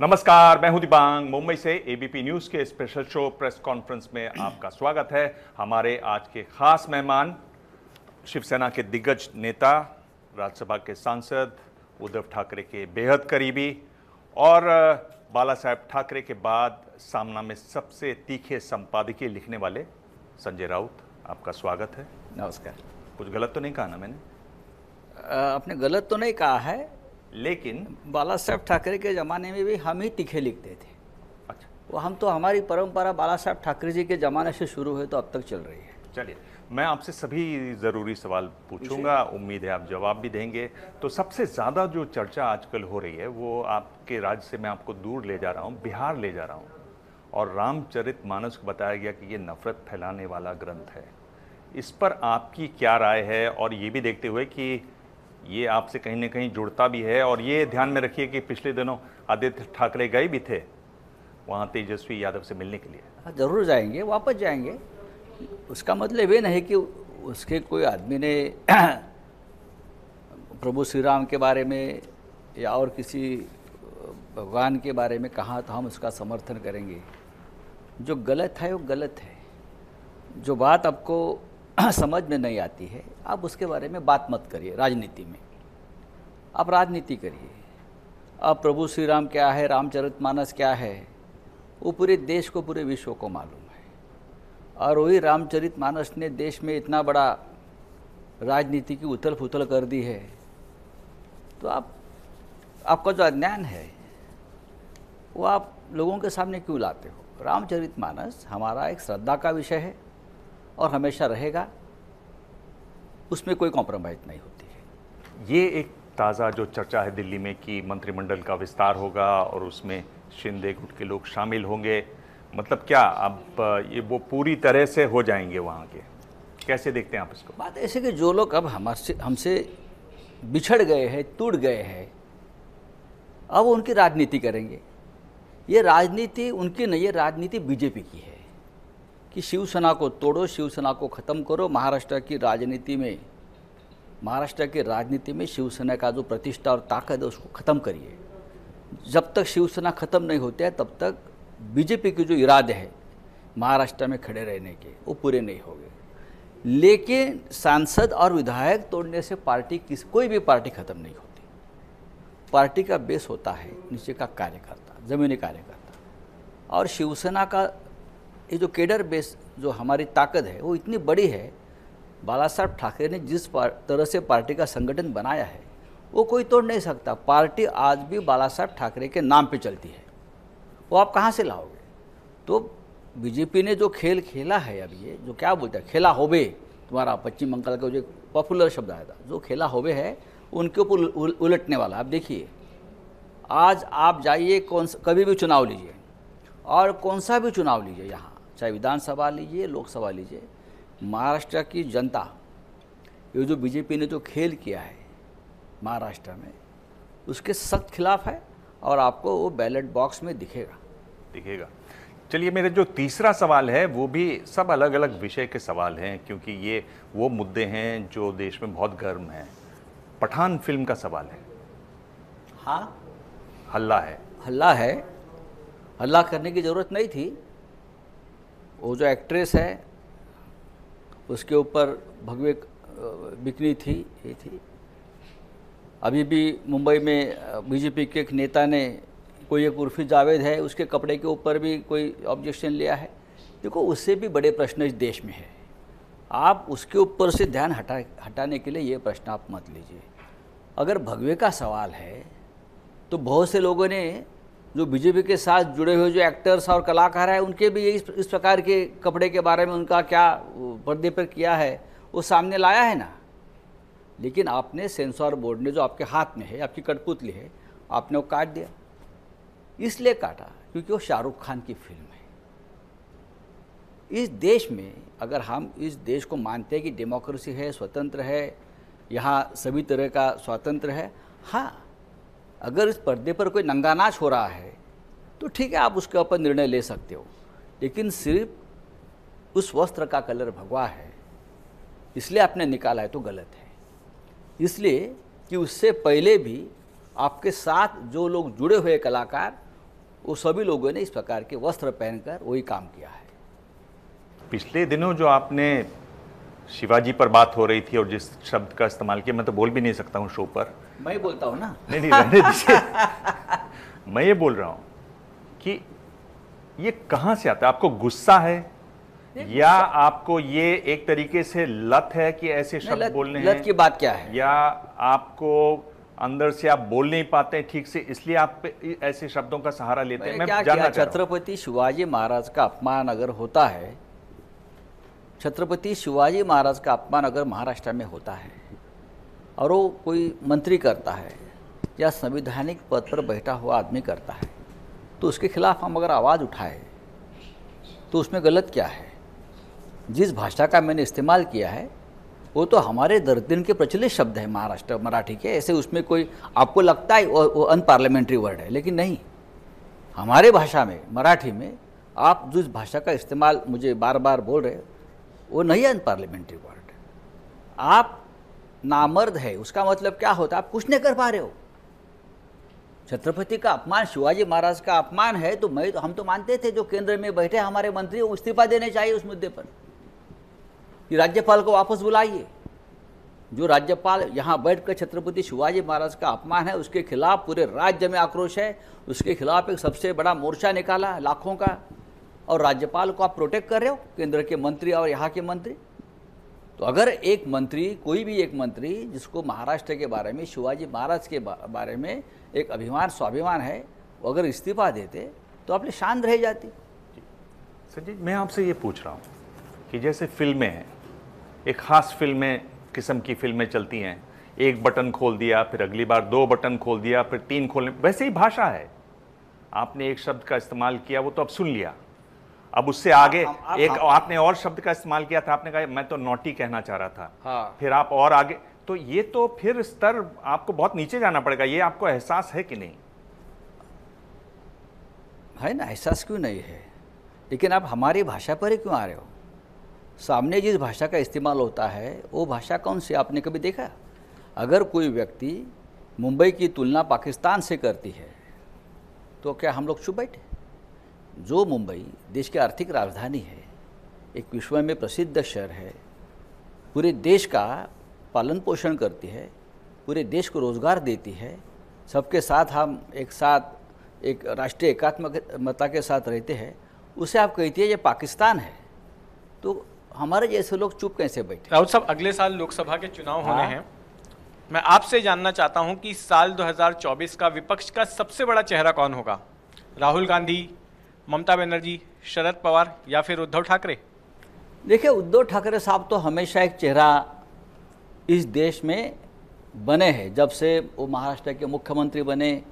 नमस्कार, मैं हूं दिबांग। मुंबई से एबीपी न्यूज के स्पेशल शो प्रेस कॉन्फ्रेंस में आपका स्वागत है। हमारे आज के खास मेहमान शिवसेना के दिग्गज नेता, राज्यसभा के सांसद, उद्धव ठाकरे के बेहद करीबी और बाला साहेब ठाकरे के बाद सामना में सबसे तीखे संपादकीय लिखने वाले संजय राउत। आपका स्वागत है। नमस्कार। कुछ गलत तो नहीं कहा ना मैंने? आपने गलत तो नहीं कहा है, लेकिन बाला साहेब ठाकरे के ज़माने में भी हम ही तीखे लिखते थे। अच्छा, वो हम तो हमारी परंपरा बाला साहेब ठाकरे जी के ज़माने से शुरू हुई तो अब तक चल रही है। चलिए, मैं आपसे सभी ज़रूरी सवाल पूछूंगा, उम्मीद है आप जवाब भी देंगे। तो सबसे ज़्यादा जो चर्चा आजकल हो रही है वो आपके राज्य से मैं आपको दूर ले जा रहा हूँ, बिहार ले जा रहा हूँ, और रामचरितमानस को बताया गया कि ये नफरत फैलाने वाला ग्रंथ है। इस पर आपकी क्या राय है? और ये भी देखते हुए कि ये आपसे कहीं ना कहीं जुड़ता भी है, और ये ध्यान में रखिए कि पिछले दिनों आदित्य ठाकरे गए भी थे वहाँ तेजस्वी यादव से मिलने के लिए। ज़रूर जाएंगे, वापस जाएंगे। उसका मतलब ये नहीं कि उसके कोई आदमी ने प्रभु श्री राम के बारे में या और किसी भगवान के बारे में कहा तो हम उसका समर्थन करेंगे। जो गलत है वो गलत है। जो बात आपको समझ में नहीं आती है, आप उसके बारे में बात मत करिए। राजनीति में आप राजनीति करिए। अब प्रभु श्री राम क्या है, रामचरितमानस क्या है, वो पूरे देश को, पूरे विश्व को मालूम है। और वही रामचरितमानस ने देश में इतना बड़ा राजनीति की उथल पुथल कर दी है। तो आपका जो अज्ञान है वो आप लोगों के सामने क्यों लाते हो? रामचरितमानस हमारा एक श्रद्धा का विषय है और हमेशा रहेगा। उसमें कोई कॉम्प्रोमाइज़ नहीं होती है। ये एक ताज़ा जो चर्चा है दिल्ली में कि मंत्रिमंडल का विस्तार होगा और उसमें शिंदे गुट के लोग शामिल होंगे, मतलब क्या अब ये वो पूरी तरह से हो जाएंगे वहाँ के? कैसे देखते हैं आप इसको? बात ऐसे कि जो लोग अब हमसे बिछड़ गए हैं, टूट गए हैं, अब उनकी राजनीति करेंगे। ये राजनीति उनकी नहीं है, राजनीति बीजेपी की है कि शिवसेना को तोड़ो, शिवसेना को ख़त्म करो। महाराष्ट्र की राजनीति में शिवसेना का जो प्रतिष्ठा और ताकत है उसको ख़त्म करिए। जब तक शिवसेना ख़त्म नहीं होते है तब तक बीजेपी के जो इरादे हैं महाराष्ट्र में खड़े रहने के, वो पूरे नहीं होंगे। लेकिन सांसद और विधायक तोड़ने से कोई भी पार्टी ख़त्म नहीं होती। पार्टी का बेस होता है नीचे का कार्यकर्ता, ज़मीनी कार्यकर्ता। और शिवसेना का ये जो केडर बेस, जो हमारी ताकत है, वो इतनी बड़ी है। बाला साहब ठाकरे ने जिस तरह से पार्टी का संगठन बनाया है वो कोई तोड़ नहीं सकता। पार्टी आज भी बाला साहब ठाकरे के नाम पे चलती है। वो आप कहाँ से लाओगे? तो बीजेपी ने जो खेल खेला है, अब ये जो क्या बोलते हैं, खेला होबे, तुम्हारा पश्चिम बंगाल का जो पॉपुलर शब्द आया था, जो खेला होबे है उनके ऊपर उलटने वाला। आप देखिए, आज आप जाइए कभी भी चुनाव लीजिए, और कौन सा भी चुनाव लीजिए, यहाँ चाहे विधानसभा लीजिए, लोकसभा लीजिए, महाराष्ट्र की जनता ये जो बीजेपी ने जो खेल किया है महाराष्ट्र में, उसके सख्त खिलाफ है। और आपको वो बैलेट बॉक्स में दिखेगा। चलिए, मेरे जो तीसरा सवाल है वो भी सब अलग अलग विषय के सवाल हैं, क्योंकि ये वो मुद्दे हैं जो देश में बहुत गर्म हैं। पठान फिल्म का सवाल है। हाँ, हल्ला है। हल्ला करने की ज़रूरत नहीं थी। वो जो एक्ट्रेस है उसके ऊपर भगवे बिकनी थी, ये थी। अभी भी मुंबई में बीजेपी के एक नेता ने, कोई एक उर्फी जावेद है, उसके कपड़े के ऊपर भी कोई ऑब्जेक्शन लिया है। देखो, उससे भी बड़े प्रश्न इस देश में है। आप उसके ऊपर से ध्यान हटाने के लिए ये प्रश्न आप मत लीजिए। अगर भगवे का सवाल है तो बहुत से लोगों ने जो बीजेपी के साथ जुड़े हुए जो एक्टर्स और कलाकार हैं, उनके भी इस प्रकार के कपड़े के बारे में उनका क्या पर्दे पर किया है वो सामने लाया है ना। लेकिन आपने सेंसर बोर्ड ने, जो आपके हाथ में है, आपकी कठपुतली है, आपने वो काट दिया। इसलिए काटा क्योंकि वो शाहरुख खान की फिल्म है। इस देश में अगर हम इस देश को मानते हैं कि डेमोक्रेसी है, स्वतंत्र है, यहाँ सभी तरह का स्वातंत्र्य है, हाँ, अगर इस पर्दे पर कोई नंगा नाच हो रहा है तो ठीक है, आप उसके ऊपर निर्णय ले सकते हो। लेकिन सिर्फ उस वस्त्र का कलर भगवा है इसलिए आपने निकाला है तो गलत है। इसलिए कि उससे पहले भी आपके साथ जो लोग जुड़े हुए कलाकार, वो सभी लोगों ने इस प्रकार के वस्त्र पहनकर वही काम किया है। पिछले दिनों जो आपने शिवाजी पर बात हो रही थी और जिस शब्द का इस्तेमाल किया, मैं तो बोल भी नहीं सकता हूं शो पर। मैं बोलता हूं ना। नहीं रहने दीजिए। मैं ये बोल रहा हूं कि ये कहां से आता है? आपको गुस्सा है या आपको ये एक तरीके से लत है कि ऐसे शब्द बोलने हैं? लत की बात क्या है? या आपको अंदर से आप बोल नहीं पाते हैं ठीक से, इसलिए आप ऐसे शब्दों का सहारा लेते हैं? मैं क्या जानना किया? चाह रहा हूं। छत्रपति शिवाजी महाराज का अपमान अगर होता है, छत्रपति शिवाजी महाराज का अपमान अगर महाराष्ट्र में होता है और वो कोई मंत्री करता है या संवैधानिक पद पर बैठा हुआ आदमी करता है, तो उसके खिलाफ हम अगर आवाज़ उठाए तो उसमें गलत क्या है? जिस भाषा का मैंने इस्तेमाल किया है वो तो हमारे दिन के प्रचलित शब्द है महाराष्ट्र मराठी के। ऐसे उसमें कोई आपको लगता है वो अनपार्लियामेंट्री वर्ड है, लेकिन नहीं। हमारे भाषा में, मराठी में, आप जिस भाषा का इस्तेमाल मुझे बार बार बोल रहे वो नहीं है अनपार्लियामेंट्री वर्ड। आप नामर्द है, उसका मतलब क्या होता है? आप कुछ नहीं कर पा रहे हो। छत्रपति का अपमान, शिवाजी महाराज का अपमान है तो हम तो मानते थे जो केंद्र में बैठे हमारे मंत्री वो इस्तीफा देने चाहिए उस मुद्दे पर, कि राज्यपाल को वापस बुलाइए। जो राज्यपाल यहाँ बैठकर छत्रपति शिवाजी महाराज का अपमान है उसके खिलाफ पूरे राज्य में आक्रोश है, उसके खिलाफ एक सबसे बड़ा मोर्चा निकाला लाखों का, और राज्यपाल को आप प्रोटेक्ट कर रहे हो, केंद्र के मंत्री और यहाँ के मंत्री। तो अगर एक मंत्री, कोई भी एक मंत्री जिसको महाराष्ट्र के बारे में, शिवाजी महाराज के बारे में एक अभिमान, स्वाभिमान है, वो अगर इस्तीफा देते तो अपनी शान रह जाती। संजय, मैं आपसे ये पूछ रहा हूँ कि जैसे फिल्में हैं, एक ख़ास फिल्में किस्म की फिल्में चलती हैं, एक बटन खोल दिया, फिर अगली बार 2 बटन खोल दिया, फिर 3 खोलने, वैसे ही भाषा है। आपने एक शब्द का इस्तेमाल किया, वो तो अब सुन लिया, अब उससे आगे एक आपने और शब्द का इस्तेमाल किया था, आपने कहा मैं तो नॉटी कहना चाह रहा था। हाँ। फिर आप और आगे, तो ये तो फिर स्तर आपको बहुत नीचे जाना पड़ेगा। ये आपको एहसास है कि नहीं? है ना, एहसास क्यों नहीं है? लेकिन आप हमारी भाषा पर ही क्यों आ रहे हो? सामने जिस भाषा का इस्तेमाल होता है वो भाषा कौन सी आपने कभी देखा? अगर कोई व्यक्ति मुंबई की तुलना पाकिस्तान से करती है तो क्या हम लोग चुप बैठे? जो मुंबई देश की आर्थिक राजधानी है, एक विश्व में प्रसिद्ध शहर है, पूरे देश का पालन पोषण करती है, पूरे देश को रोज़गार देती है, सबके साथ हम एक साथ एक राष्ट्रीय एकात्मकता के साथ रहते हैं, उसे आप कहती है ये पाकिस्तान है, तो हमारे जैसे लोग चुप कैसे बैठे? राउत साहब, अगले साल लोकसभा के चुनाव होने हैं। मैं आपसे जानना चाहता हूं कि साल 2024 का विपक्ष का सबसे बड़ा चेहरा कौन होगा? राहुल गांधी, ममता बनर्जी, शरद पवार या फिर उद्धव ठाकरे? देखिए, उद्धव ठाकरे साहब तो हमेशा एक चेहरा इस देश में बने हैं। जब से वो महाराष्ट्र के मुख्यमंत्री बने,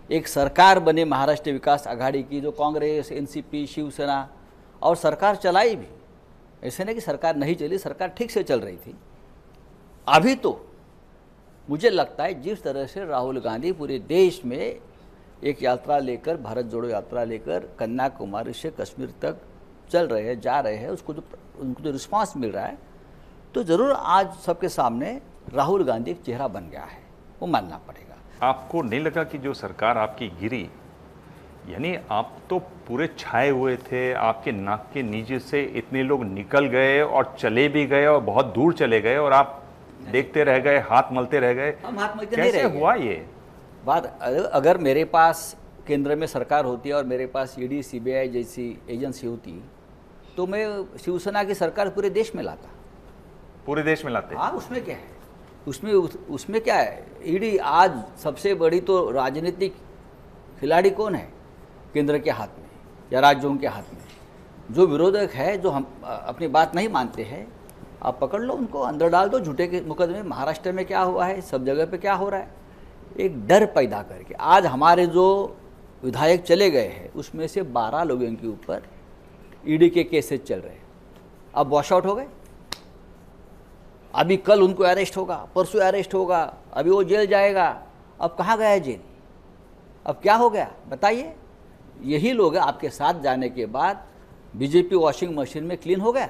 एक सरकार बने महाराष्ट्र विकास आघाड़ी की, जो कांग्रेस, एनसीपी, शिवसेना और सरकार चलाई भी। ऐसे नहीं कि सरकार नहीं चली, सरकार ठीक से चल रही थी। अभी तो मुझे लगता है जिस तरह से राहुल गांधी पूरे देश में एक यात्रा लेकर, भारत जोड़ो यात्रा लेकर कन्याकुमारी से कश्मीर तक चल रहे हैं, जा रहे हैं, उनको जो रिस्पांस मिल रहा है, तो ज़रूर आज सबके सामने राहुल गांधी एक चेहरा बन गया है, वो मानना पड़ेगा। आपको नहीं लगा कि जो सरकार आपकी गिरी, यानी आप तो पूरे छाए हुए थे, आपके नाक के नीचे से इतने लोग निकल गए और चले भी गए और बहुत दूर चले गए और आप देखते रह गए, हाथ मलते रह गए? हम हाथ मलते नहीं रह गए। कैसे हुआ ये बात? अगर मेरे पास केंद्र में सरकार होती है और मेरे पास ईडी, सीबीआई जैसी एजेंसी होती तो मैं शिवसेना की सरकार पूरे देश में लाता। पूरे देश में लाते? हाँ, उसमें क्या है? उसमें क्या है? ईडी आज सबसे बड़ी तो राजनीतिक खिलाड़ी कौन है? केंद्र के हाथ में या राज्यों के हाथ में। जो विरोधक है, जो हम अपनी बात नहीं मानते हैं, आप पकड़ लो, उनको अंदर डाल दो झूठे के मुकदमे। महाराष्ट्र में क्या हुआ है, सब जगह पे क्या हो रहा है, एक डर पैदा करके। आज हमारे जो विधायक चले गए हैं उसमें से 12 लोगों के ऊपर ईडी के केसेस चल रहे हैं। अब वॉश आउट हो गए, अभी कल उनको अरेस्ट होगा, परसों अरेस्ट होगा, अभी वो जेल जाएगा। अब कहाँ गया जेल? अब क्या हो गया बताइए? यही लोग आपके साथ जाने के बाद बीजेपी वॉशिंग मशीन में क्लीन हो गया,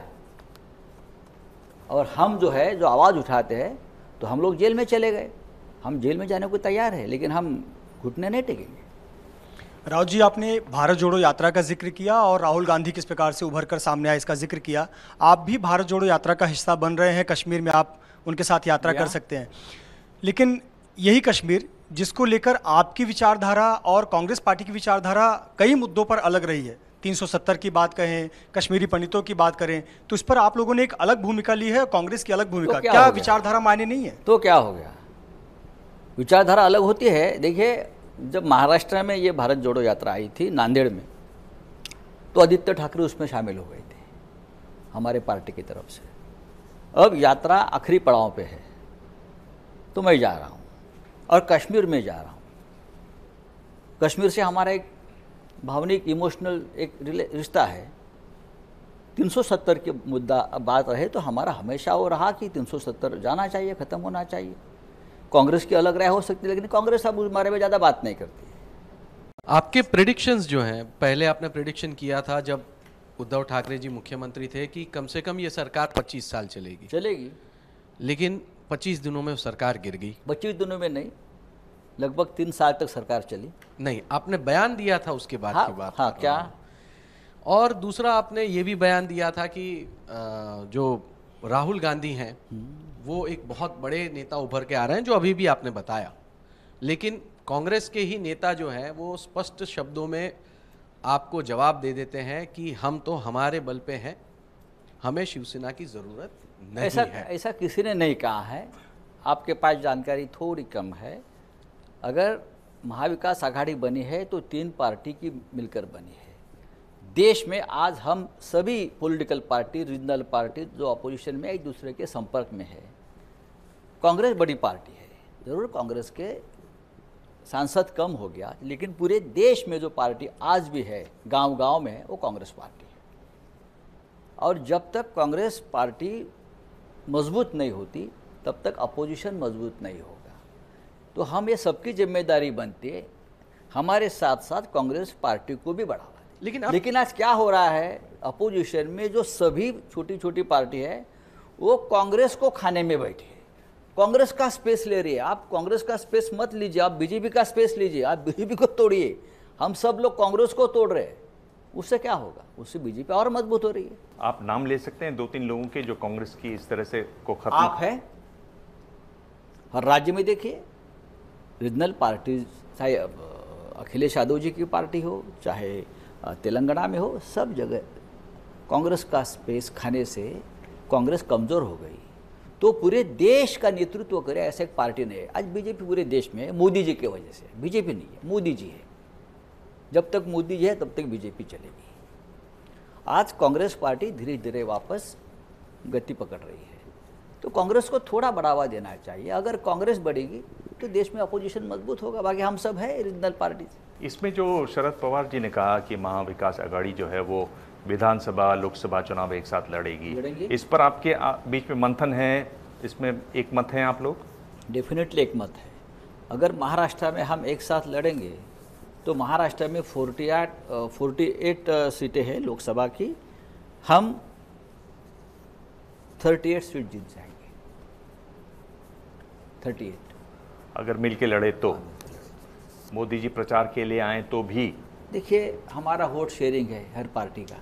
और हम जो है जो आवाज़ उठाते हैं तो हम लोग जेल में चले गए। हम जेल में जाने को तैयार है, लेकिन हम घुटने नहीं टेकेंगे। राव जी, आपने भारत जोड़ो यात्रा का जिक्र किया और राहुल गांधी किस प्रकार से उभर कर सामने आए इसका जिक्र किया। आप भी भारत जोड़ो यात्रा का हिस्सा बन रहे हैं, कश्मीर में आप उनके साथ यात्रा कर सकते हैं। लेकिन यही कश्मीर जिसको लेकर आपकी विचारधारा और कांग्रेस पार्टी की विचारधारा कई मुद्दों पर अलग रही है, 370 की बात कहें, कश्मीरी पंडितों की बात करें, तो इस पर आप लोगों ने एक अलग भूमिका ली है, कांग्रेस की अलग भूमिका। क्या विचारधारा मायने नहीं है? तो क्या हो गया, विचारधारा अलग होती है। देखिए, जब महाराष्ट्र में ये भारत जोड़ो यात्रा आई थी नांदेड़ में, तो आदित्य ठाकरे उसमें शामिल हो गए थे हमारे पार्टी की तरफ से। अब यात्रा आखिरी पड़ाव पे है, तो मैं जा रहा हूँ और कश्मीर में जा रहा हूँ। कश्मीर से हमारा एक भावनिक इमोशनल एक रिश्ता है। 370 के मुद्दा बात रहे तो हमारा हमेशा वो रहा कि 370 जाना चाहिए, ख़त्म होना चाहिए। कांग्रेस की अलग राय हो सकती है, लेकिन कांग्रेस अब उस बारे में ज़्यादा बात नहीं करती है। आपके प्रेडिक्शंस जो हैं, पहले आपने प्रेडिक्शन किया था जब उद्धव ठाकरे जी मुख्यमंत्री थे कि कम से कम ये सरकार 25 साल चलेगी, लेकिन 25 दिनों में वो सरकार गिर गई। 25 दिनों में नहीं, लगभग 3 साल तक सरकार चली। नहीं, आपने बयान दिया था उसके बाद की बात। हाँ, क्या? और दूसरा आपने ये भी बयान दिया था कि जो राहुल गांधी हैं वो एक बहुत बड़े नेता उभर के आ रहे हैं, जो अभी भी आपने बताया। लेकिन कांग्रेस के ही नेता जो हैं वो स्पष्ट शब्दों में आपको जवाब दे देते हैं कि हम तो हमारे बल पे हैं, हमें शिवसेना की ज़रूरत नहीं है। ऐसा किसी ने नहीं कहा है, आपके पास जानकारी थोड़ी कम है। अगर महाविकास आघाड़ी बनी है तो 3 पार्टी की मिलकर बनी है। देश में आज हम सभी पॉलिटिकल पार्टी, रीजनल पार्टी जो अपोजिशन में एक दूसरे के संपर्क में है। कांग्रेस बड़ी पार्टी है, ज़रूर कांग्रेस के सांसद कम हो गया, लेकिन पूरे देश में जो पार्टी आज भी है, गांव-गांव में है, वो कांग्रेस पार्टी है। और जब तक कांग्रेस पार्टी मजबूत नहीं होती तब तक अपोजिशन मजबूत नहीं होगा। तो हम ये सबकी जिम्मेदारी बनती है हमारे साथ साथ कांग्रेस पार्टी को भी बढ़ावा दें। लेकिन आज क्या हो रहा है, अपोजिशन में जो सभी छोटी छोटी पार्टी है वो कांग्रेस को खाने में बैठी है, कांग्रेस का स्पेस ले रही है। आप कांग्रेस का स्पेस मत लीजिए, आप बीजेपी का स्पेस लीजिए, आप बीजेपी को तोड़िए। हम सब लोग कांग्रेस को तोड़ रहे हैं, उससे क्या होगा? उससे बीजेपी और मजबूत हो रही है। आप नाम ले सकते हैं 2-3 लोगों के जो कांग्रेस की इस तरह से को खत्म। आप है हर राज्य में देखिए, रीजनल पार्टी, चाहे अखिलेश यादव जी की पार्टी हो, चाहे तेलंगाना में हो, सब जगह कांग्रेस का स्पेस खाने से कांग्रेस कमज़ोर हो गई। तो पूरे देश का नेतृत्व करे ऐसा एक पार्टी नहीं है। आज बीजेपी पूरे देश में है मोदी जी की वजह से, बीजेपी नहीं है, मोदी जी है। जब तक मोदी जी है तब तक बीजेपी चलेगी। आज कांग्रेस पार्टी धीरे धीरे वापस गति पकड़ रही है, तो कांग्रेस को थोड़ा बढ़ावा देना चाहिए। अगर कांग्रेस बढ़ेगी तो देश में अपोजिशन मजबूत होगा, बाकी हम सब है रीजनल पार्टी। इसमें जो शरद पवार जी ने कहा कि महाविकास आघाड़ी जो है वो विधानसभा लोकसभा चुनाव एक साथ लड़ेगी, इस पर आपके बीच में मंथन है, इसमें एक मत है आप लोग? डेफिनेटली एक मत है। अगर महाराष्ट्र में हम एक साथ लड़ेंगे तो महाराष्ट्र में 48 सीटें हैं लोकसभा की, हम 38 सीट जीत जाएंगे। 38 अगर मिल के लड़े तो, मोदी जी प्रचार के लिए आए तो भी। देखिए, हमारा वोट शेयरिंग है हर पार्टी का,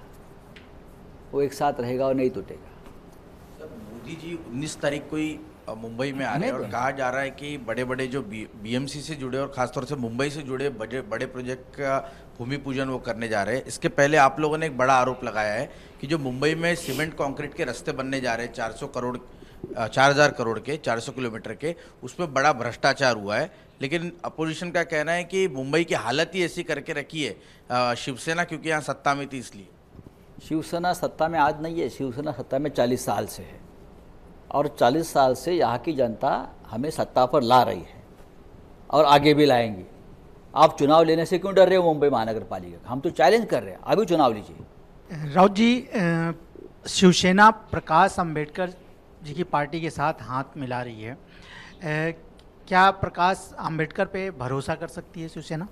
वो एक साथ रहेगा और नहीं टूटेगा। मोदी जी 19 तारीख को ही मुंबई में आ रहे हैं और कहा जा रहा है कि बड़े बड़े जो बीएमसी से जुड़े और खासतौर से मुंबई से जुड़े बड़े प्रोजेक्ट का भूमि पूजन वो करने जा रहे हैं। इसके पहले आप लोगों ने एक बड़ा आरोप लगाया है कि जो मुंबई में सीमेंट कंक्रीट के रास्ते बनने जा रहे हैं 4,000 करोड़ के 400 किलोमीटर के, उसमें बड़ा भ्रष्टाचार हुआ है। लेकिन अपोजिशन का कहना है कि मुंबई की हालत ही ऐसी करके रखी है शिवसेना, क्योंकि यहाँ सत्ता में थी इसलिए। शिवसेना सत्ता में आज नहीं है, शिवसेना सत्ता में 40 साल से है और 40 साल से यहाँ की जनता हमें सत्ता पर ला रही है और आगे भी लाएंगी। आप चुनाव लेने से क्यों डर रहे हो मुंबई महानगर पालिका? हम तो चैलेंज कर रहे हैं, अभी चुनाव लीजिए। राउत जी, शिवसेना प्रकाश अंबेडकर जी की पार्टी के साथ हाथ मिला रही है, क्या प्रकाश अंबेडकर पे भरोसा कर सकती है शिवसेना?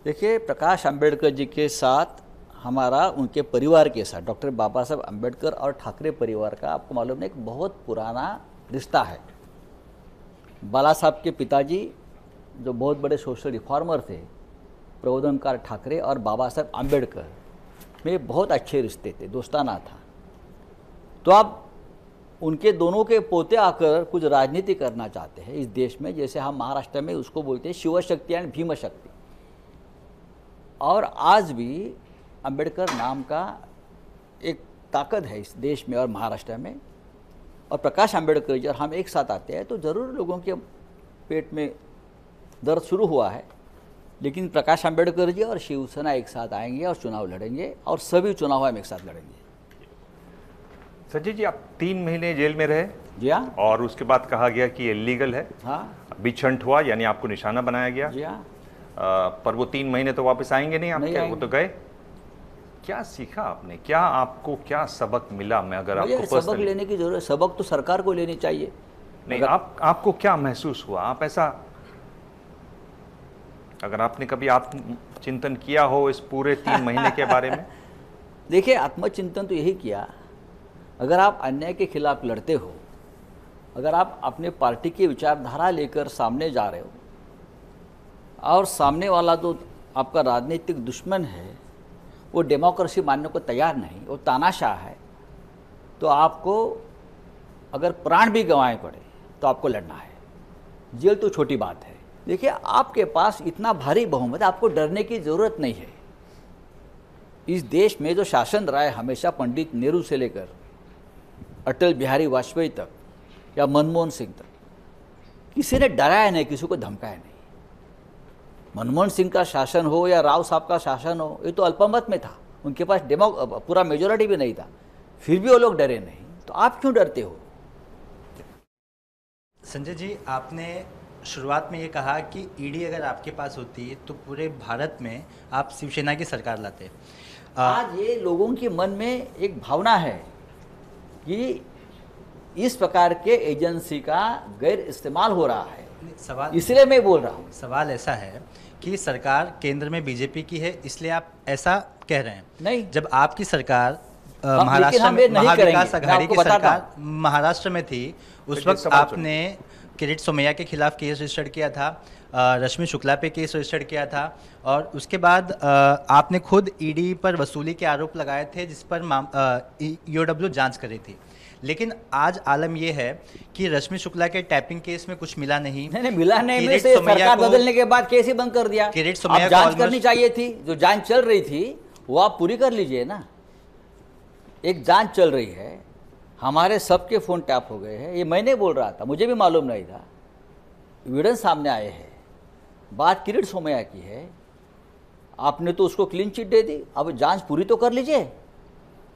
देखिए, प्रकाश अंबेडकर जी के साथ हमारा, उनके परिवार के साथ, डॉक्टर बाबा साहब अंबेडकर और ठाकरे परिवार का आपको मालूम है एक बहुत पुराना रिश्ता है। बाला साहब के पिताजी जो बहुत बड़े सोशल रिफॉर्मर थे, प्रबोधनकार ठाकरे और बाबा साहब आम्बेडकर में बहुत अच्छे रिश्ते थे, दोस्ताना था। तो आप उनके दोनों के पोते आकर कुछ राजनीति करना चाहते हैं इस देश में, जैसे हम महाराष्ट्र में उसको बोलते हैं शिव शक्ति एंड भीम शक्ति। और आज भी अंबेडकर नाम का एक ताकत है इस देश में और महाराष्ट्र में। और प्रकाश अंबेडकर जब हम एक साथ आते हैं तो ज़रूर लोगों के पेट में दर्द शुरू हुआ है, लेकिन प्रकाश अंबेडकर जी और शिवसेना एक साथ आएंगे और चुनाव लड़ेंगे, और सभी चुनाव हम एक साथ लड़ेंगे। संजय जी, आप 3 महीने जेल में रहे। जी हाँ। और उसके बाद कहा गया कि ये लीगल है। हाँ अभी छंट हुआ, यानी आपको निशाना बनाया गया। जी हाँ। पर वो 3 महीने तो वापस आएंगे नहीं आपके, वो तो गए। क्या सीखा आपने, क्या आपको क्या सबक मिला? मैं अगर आपको सबक लेने की जरूरत, सबक तो सरकार को लेनी चाहिए। नहीं, आपको क्या महसूस हुआ? आप ऐसा, अगर आपने कभी आत्मचिंतन किया हो इस पूरे 3 महीने के बारे में? देखिए, आत्मचिंतन तो यही किया, अगर आप अन्याय के खिलाफ लड़ते हो, अगर आप अपने पार्टी की विचारधारा लेकर सामने जा रहे हो और सामने वाला जो आपका राजनीतिक दुश्मन है वो डेमोक्रेसी मानने को तैयार नहीं, वो तानाशाह है, तो आपको अगर प्राण भी गंवाए पड़े तो आपको लड़ना है। जेल तो छोटी बात है। देखिए, आपके पास इतना भारी बहुमत, आपको डरने की ज़रूरत नहीं है। इस देश में जो शासन रहा है हमेशा, पंडित नेहरू से लेकर अटल बिहारी वाजपेयी तक या मनमोहन सिंह तक, किसी ने डराया नहीं, किसी को धमकाया नहीं। मनमोहन सिंह का शासन हो या राव साहब का शासन हो, ये तो अल्पमत में था, उनके पास पूरा मेजोरिटी भी नहीं था, फिर भी वो लोग डरे नहीं। तो आप क्यों डरते हो? संजय जी, आपने शुरुआत में ये कहा कि ईडी अगर आपके पास होती तो पूरे भारत में आप शिवसेना की सरकार लाते। आज ये लोगों के मन में एक भावना है कि इस प्रकार के एजेंसी का गैर इस्तेमाल हो रहा है, सवाल इसलिए मैं बोल रहा हूँ। सवाल ऐसा है कि सरकार केंद्र में बीजेपी की है, इसलिए आप ऐसा कह रहे हैं। नहीं, जब आपकी सरकार लेकिन महाराष्ट्र हम में ये नहीं महाविकास करेंगे। अघाड़ी मैं की आपको बताता सरकार महाराष्ट्र में थी, उस वक्त आपने किरीट सोमैया के खिलाफ केस रजिस्टर किया था, रश्मि शुक्ला पे केस रजिस्टर किया था, और उसके बाद आपने खुद ईडी पर वसूली के आरोप लगाए थे, जिस पर ईओडब्ल्यू जांच करी थी। लेकिन आज आलम यह है कि रश्मि शुक्ला के टैपिंग केस में कुछ मिला नहीं। नहीं मिला नहीं, में किरीट से सोमैया सरकार को- बदलने के बाद केस ही बंद कर दिया। किरीट सोमैया अब को जांच almost- करनी चाहिए थी, जो जांच चल रही थी वो आप पूरी कर लीजिए ना। एक जांच चल रही है, हमारे सबके फ़ोन टैप हो गए हैं, ये मैं नहीं बोल रहा था, मुझे भी मालूम नहीं था, एविडेंस सामने आए हैं। बात किरीट सोमैया की है, आपने तो उसको क्लीन चिट दे दी, अब जांच पूरी तो कर लीजिए।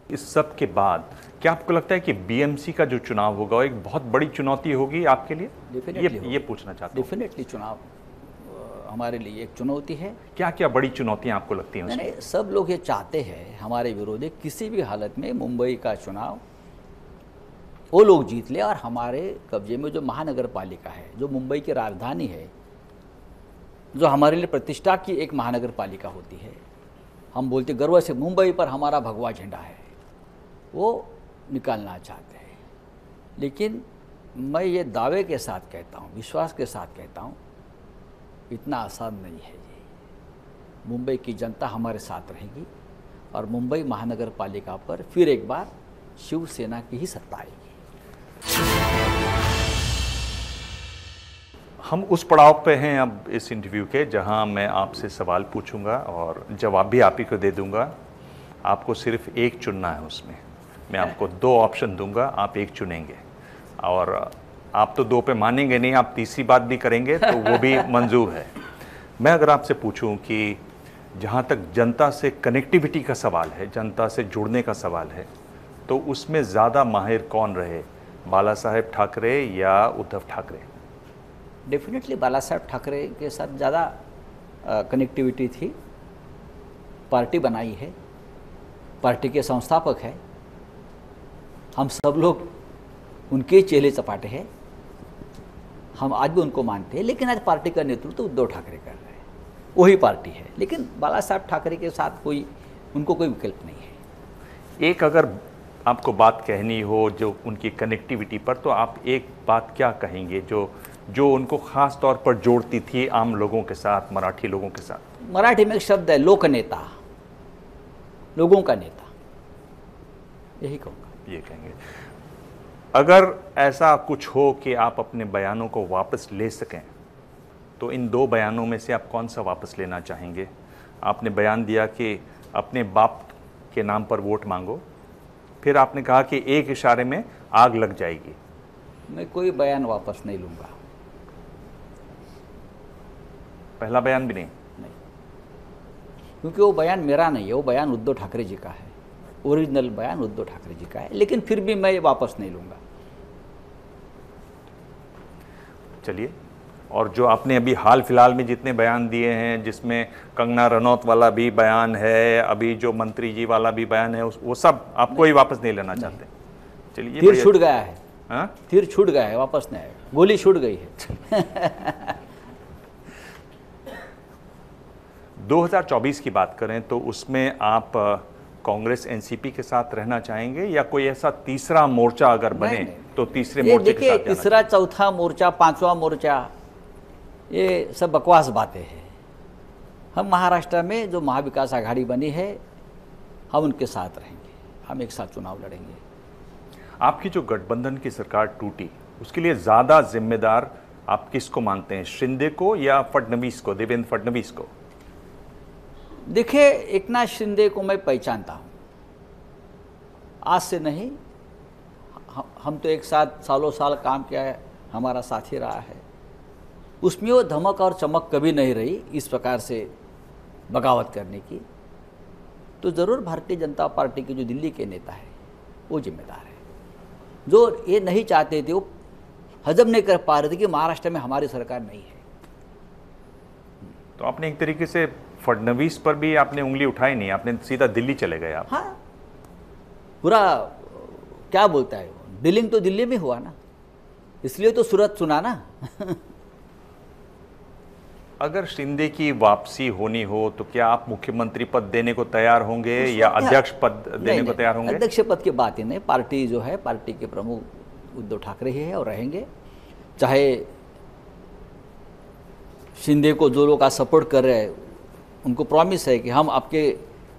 इस सब के बाद क्या आपको लगता है कि बीएमसी का जो चुनाव होगा वो एक बहुत बड़ी चुनौती होगी आपके लिए? Definitely ये पूछना चाहता हूँ। डेफिनेटली चुनाव हमारे लिए एक चुनौती है। क्या क्या बड़ी चुनौतियां आपको लगती हैं नहीं उसमें? नहीं, सब लोग ये चाहते हैं, हमारे विरोधी किसी भी हालत में मुंबई का चुनाव वो लोग जीत ले, और हमारे कब्जे में जो महानगर पालिका है, जो मुंबई की राजधानी है, जो हमारे लिए प्रतिष्ठा की एक महानगर पालिका होती है, हम बोलते गर्व से मुंबई पर हमारा भगवा झंडा है, वो निकालना चाहते हैं। लेकिन मैं ये दावे के साथ कहता हूँ, विश्वास के साथ कहता हूँ, इतना आसान नहीं है ये। मुंबई की जनता हमारे साथ रहेगी और मुंबई महानगर पालिका पर फिर एक बार शिवसेना की ही सत्ता आएगी। हम उस पड़ाव पे हैं अब इस इंटरव्यू के जहां मैं आपसे सवाल पूछूंगा और जवाब भी आप ही को दे दूंगा। आपको सिर्फ एक चुनना है उसमें। मैं आपको 2 ऑप्शन दूंगा, आप एक चुनेंगे, और आप तो 2 पे मानेंगे नहीं, आप तीसरी बात भी करेंगे तो वो भी मंजूर है। मैं अगर आपसे पूछूं कि जहां तक जनता से कनेक्टिविटी का सवाल है, जनता से जुड़ने का सवाल है, तो उसमें ज़्यादा माहिर कौन रहे, बाला साहेब ठाकरे या उद्धव ठाकरे? डेफिनेटली बाला साहेब ठाकरे के साथ ज़्यादा कनेक्टिविटी थी। पार्टी बनाई है, पार्टी के संस्थापक है, हम सब लोग उनके चेले चपाटे हैं, हम आज भी उनको मानते हैं। लेकिन आज पार्टी का नेतृत्व उद्धव ठाकरे कर रहे हैं, वही पार्टी है। लेकिन बाला साहब ठाकरे के साथ उनको कोई विकल्प नहीं है। एक अगर आपको बात कहनी हो जो उनकी कनेक्टिविटी पर, तो आप एक बात क्या कहेंगे जो जो उनको खास तौर पर जोड़ती थी आम लोगों के साथ, मराठी लोगों के साथ? मराठी में एक शब्द है लोकनेता, लोगों का नेता, यही कहूँगा। ये कहेंगे। अगर ऐसा कुछ हो कि आप अपने बयानों को वापस ले सकें, तो इन 2 बयानों में से आप कौन सा वापस लेना चाहेंगे? आपने बयान दिया कि अपने बाप के नाम पर वोट मांगो, फिर आपने कहा कि एक इशारे में आग लग जाएगी। मैं कोई बयान वापस नहीं लूँगा। पहला बयान भी नहीं? नहीं, क्योंकि वो बयान मेरा नहीं है, वो बयान उद्धव ठाकरे जी का है, ओरिजिनल बयान उद्धव ठाकरे जी का है, लेकिन फिर भी मैं वापस नहीं लूँगा। चलिए, और जो आपने अभी हाल फिलहाल में जितने बयान दिए हैं, जिसमें कंगना रनौत वाला भी बयान है, अभी जो मंत्री जी वाला भी बयान है, वो सब आप कोई वापस नहीं लेना चाहते? चलिए, तीर छूट गया है। हाँ? तीर छूट गया है, वापस नहीं आएगा, गोली छूट गई है। 2024 की बात करें तो उसमें आप कांग्रेस एनसीपी के साथ रहना चाहेंगे, या कोई ऐसा तीसरा मोर्चा अगर बने तो तीसरे मोर्चे के साथ? देखिए, तीसरा, चौथा मोर्चा, 5वां मोर्चा, ये सब बकवास बातें हैं। हम महाराष्ट्र में जो महाविकास आघाड़ी बनी है, हम उनके साथ रहेंगे, हम एक साथ चुनाव लड़ेंगे। आपकी जो गठबंधन की सरकार टूटी, उसके लिए ज़्यादा जिम्मेदार आप किसको मानते हैं, शिंदे को या फडणवीस को, देवेंद्र फडणवीस को? देखिए, एकनाथ शिंदे को मैं पहचानता हूँ, आज से नहीं, हम तो एक साथ सालों साल काम किया है, हमारा साथी रहा है। उसमें वो धमक और चमक कभी नहीं रही इस प्रकार से बगावत करने की। तो ज़रूर भारतीय जनता पार्टी के जो दिल्ली के नेता है वो जिम्मेदार है, जो ये नहीं चाहते थे, वो हजम नहीं कर पा रहे थे कि महाराष्ट्र में हमारी सरकार नहीं है। तो आपने एक तरीके से फडणवीस पर भी आपने उंगली उठाई नहीं, आपने सीधा दिल्ली चले गए आप। हाँ, पूरा क्या बोलता है, डीलिंग तो दिल्ली में हुआ ना, इसलिए तो सूरत सुना ना। अगर शिंदे की वापसी होनी हो तो क्या आप मुख्यमंत्री पद देने को तैयार होंगे या अध्यक्ष पद देने को तैयार होंगे? अध्यक्ष पद की बात ही नहीं, पार्टी जो है, पार्टी के प्रमुख उद्धव ठाकरे ही है और रहेंगे। चाहे शिंदे को जो लोग आज सपोर्ट कर रहे हैं, उनको प्रॉमिस है कि हम आपके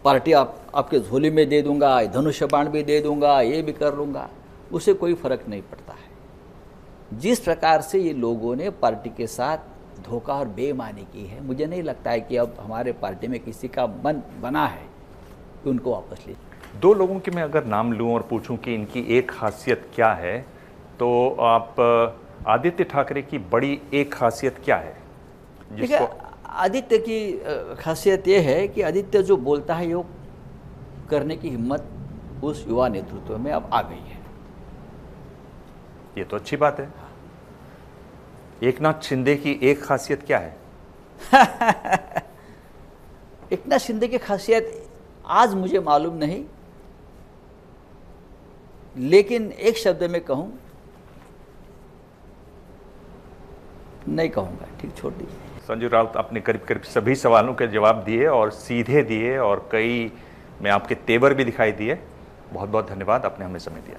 पार्टी आपके झोली में दे दूंगा, धनुष्य बाण भी दे दूंगा, ये भी कर लूँगा, उसे कोई फर्क नहीं पड़ता है। जिस प्रकार से ये लोगों ने पार्टी के साथ धोखा और बेईमानी की है, मुझे नहीं लगता है कि अब हमारे पार्टी में किसी का मन बना है कि उनको वापस ले। 2 लोगों के मैं अगर नाम लूं और पूछूं कि इनकी एक खासियत क्या है, तो आप आदित्य ठाकरे की बड़ी एक खासियत क्या है? देखिए, आदित्य की खासियत ये है कि आदित्य जो बोलता है वो करने की हिम्मत उस युवा नेतृत्व में अब आ गई है। ये तो अच्छी बात है। एकनाथ शिंदे की एक खासियत क्या है? एकनाथ शिंदे की खासियत आज मुझे मालूम नहीं, लेकिन एक शब्द में कहूं, नहीं कहूंगा, ठीक, छोड़ दीजिए। संजय राउत, आपने करीब करीब सभी सवालों के जवाब दिए और सीधे दिए, और कई में आपके तेवर भी दिखाई दिए। बहुत बहुत धन्यवाद, आपने हमें समय दिया।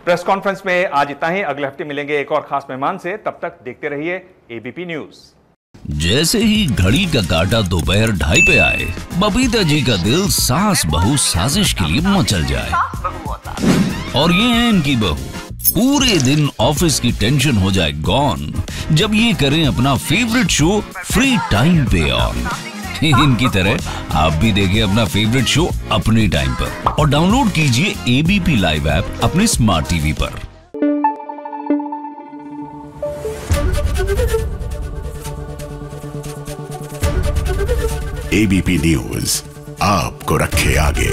प्रेस कॉन्फ्रेंस में आज इतना ही। अगले हफ्ते मिलेंगे एक और खास मेहमान से, तब तक देखते रहिए एबीपी न्यूज। जैसे ही घड़ी का काटा दोपहर 2:30 पे आए, बबीता जी का दिल सास बहू साजिश के लिए मचल जाए। और ये है इनकी बहू, पूरे दिन ऑफिस की टेंशन हो जाए गॉन जब ये करें अपना फेवरेट शो फ्री टाइम पे ऑन। इनकी तरह आप भी देखिए अपना फेवरेट शो अपने टाइम पर और डाउनलोड कीजिए एबीपी लाइव ऐप अपने स्मार्ट टीवी पर। एबीपी न्यूज आपको रखे आगे।